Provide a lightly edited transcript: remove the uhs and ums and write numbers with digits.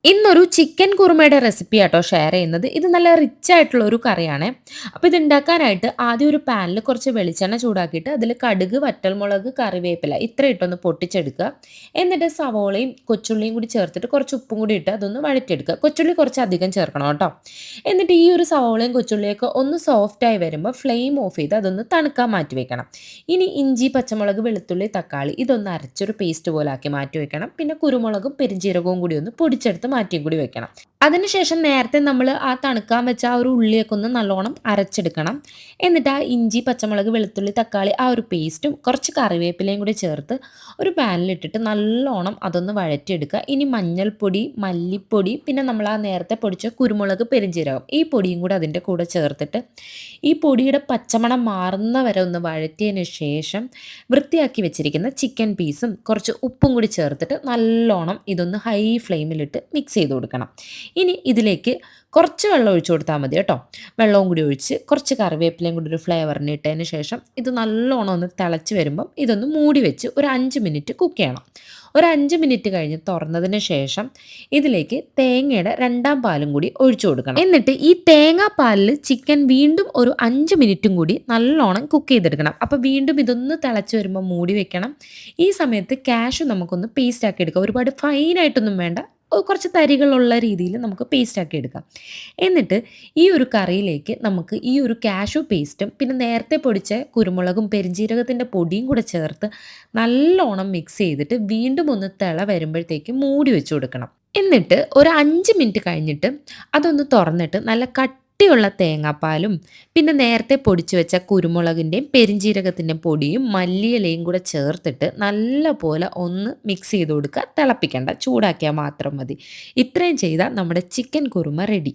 ഇന്നൊരു chicken കുറുമയുടെ recipe ആട്ടോ share ചെയ്യുന്നത്. ഇത് നല്ല റിച്ച് ആയിട്ടുള്ള ഒരു കറിയാണേ. അപ്പോൾ ഇത് ഉണ്ടാക്കാനായിട്ട് ആദ്യം ഒരു പാനിൽ കുറച്ച് വെളിച്ചെണ്ണ ചൂടാക്കിയിട്ട് അതിൽ കടുക്, വറ്റൽമുളക്, കറിവേപ്പില ഇത്ര ഇട്ടൊന്ന് പൊട്ടിച്ചെടുക്കുക. എന്നിട്ട് സവോളയും കൊച്ചുള്ളിയും കൂടി ചേർത്തിട്ട് കുറച്ച് ഉപ്പും കൂടി ഇട്ട് അതൊന്ന് വഴറ്റിയെടുക്കുക. കൊച്ചുള്ളി കുറച്ച് അധികം ചേർക്കണം കേട്ടോ. എന്നിട്ട് ഈ ഒരു സവോളയും കൊച്ചുള്ളിയൊക്കെ ഒന്ന് സോഫ്റ്റായി വരുമ്പോൾ ഫ്ലെയിം ഓഫ് ചെയ്ത് അതൊന്ന് തണുക്കാൻ മാറ്റി വെക്കണം. ഇനി ഇഞ്ചി, പച്ചമുളക്, വെളുത്തുള്ളി, തക്കാളി ഇതൊന്ന് അരച്ചൊരു പേസ്റ്റ് പോലെ ആക്കി മാറ്റി വെക്കണം. പിന്നെ കുരുമുളകും പെരിഞ്ജീരകവും കൂടി ഒന്ന് പൊടിച്ചെടുത്ത് മാറ്റിയും കൂടി വെക്കണം. അതിനുശേഷം നേരത്തെ നമ്മൾ ആ തണുക്കാൻ വെച്ച ആ ഒരു ഉള്ളിയൊക്കെ ഒന്ന് നല്ലോണം അരച്ചെടുക്കണം. എന്നിട്ട് ആ ഇഞ്ചി, പച്ചമുളക്, വെളുത്തുള്ളി, തക്കാളി ആ ഒരു പേസ്റ്റും കുറച്ച് കറിവേപ്പിലയും കൂടി ചേർത്ത് ഒരു പാനിലിട്ടിട്ട് നല്ലോണം അതൊന്ന് വഴറ്റിയെടുക്കുക. ഇനി മഞ്ഞൾപ്പൊടി, മല്ലിപ്പൊടി, പിന്നെ നമ്മൾ ആ നേരത്തെ പൊടിച്ച കുരുമുളക്, പെരിഞ്ജീരകം ഈ പൊടിയും കൂടി അതിൻ്റെ കൂടെ ചേർത്തിട്ട് ഈ പൊടിയുടെ പച്ചമണം മാറുന്ന വരെ ഒന്ന് വഴറ്റിയതിന് ശേഷം വൃത്തിയാക്കി വെച്ചിരിക്കുന്ന ചിക്കൻ പീസും കുറച്ച് ഉപ്പും കൂടി ചേർത്തിട്ട് നല്ലോണം ഇതൊന്ന് ഹൈ ഫ്ലെയിമിലിട്ട് മിക്സ് ചെയ്ത് കൊടുക്കണം. ഇനി ഇതിലേക്ക് കുറച്ച് വെള്ളം ഒഴിച്ച് കൊടുത്താൽ മതി കേട്ടോ. വെള്ളവും കൂടി ഒഴിച്ച് കുറച്ച് കറിവേപ്പിലയും കൂടി ഒരു ഫ്ലേവറിന് ഇട്ടതിന് ശേഷം ഇത് നല്ലോണം ഒന്ന് തിളച്ച് വരുമ്പം ഇതൊന്ന് മൂടി വെച്ച് ഒരു 5 മിനിറ്റ് കുക്ക് ചെയ്യണം. ഒരു 5 മിനിറ്റ് കഴിഞ്ഞ് തുറന്നതിന് ശേഷം ഇതിലേക്ക് തേങ്ങയുടെ രണ്ടാം പാലും കൂടി ഒഴിച്ചു കൊടുക്കണം. എന്നിട്ട് ഈ തേങ്ങാപ്പാലിൽ ചിക്കൻ വീണ്ടും ഒരു 5 മിനിറ്റും കൂടി നല്ലോണം കുക്ക് ചെയ്തെടുക്കണം. അപ്പോൾ വീണ്ടും ഇതൊന്ന് തിളച്ച് വരുമ്പോൾ മൂടി വെക്കണം. ഈ സമയത്ത് കാഷ്യൂ നമുക്കൊന്ന് പേസ്റ്റ് ആക്കി എടുക്കാം. ഒരുപാട് ഫൈനായിട്ടൊന്നും വേണ്ട, കുറച്ച് തരികളുള്ള രീതിയിൽ നമുക്ക് പേസ്റ്റ് ആക്കി എടുക്കാം. എന്നിട്ട് ഈ ഒരു കറിയിലേക്ക് നമുക്ക് ഈ ഒരു കാഷ്യൂ പേസ്റ്റും പിന്നെ നേരത്തെ പൊടിച്ച കുരുമുളകും പെരിഞ്ജീരകത്തിൻ്റെ പൊടിയും കൂടെ ചേർത്ത് നല്ലോണം മിക്സ് ചെയ്തിട്ട് വീണ്ടും ഒന്ന് തിള വരുമ്പോഴത്തേക്ക് മൂടി വെച്ച് കൊടുക്കണം. എന്നിട്ട് ഒരു 5 മിനിറ്റ് കഴിഞ്ഞിട്ട് അതൊന്ന് തുറന്നിട്ട് നല്ല കട്ടിയുള്ള തേങ്ങാപ്പാലും പിന്നെ നേരത്തെ പൊടിച്ചു വെച്ച കുരുമുളകിൻ്റെയും പെരിഞ്ജീരകത്തിൻ്റെയും പൊടിയും മല്ലിയിലയും കൂടെ ചേർത്തിട്ട് നല്ല പോലെ ഒന്ന് മിക്സ് ചെയ്ത് കൊടുക്കുക. തിളപ്പിക്കേണ്ട, ചൂടാക്കിയാൽ മാത്രം മതി. ഇത്രയും ചെയ്താൽ നമ്മുടെ ചിക്കൻ കുറുമ റെഡി.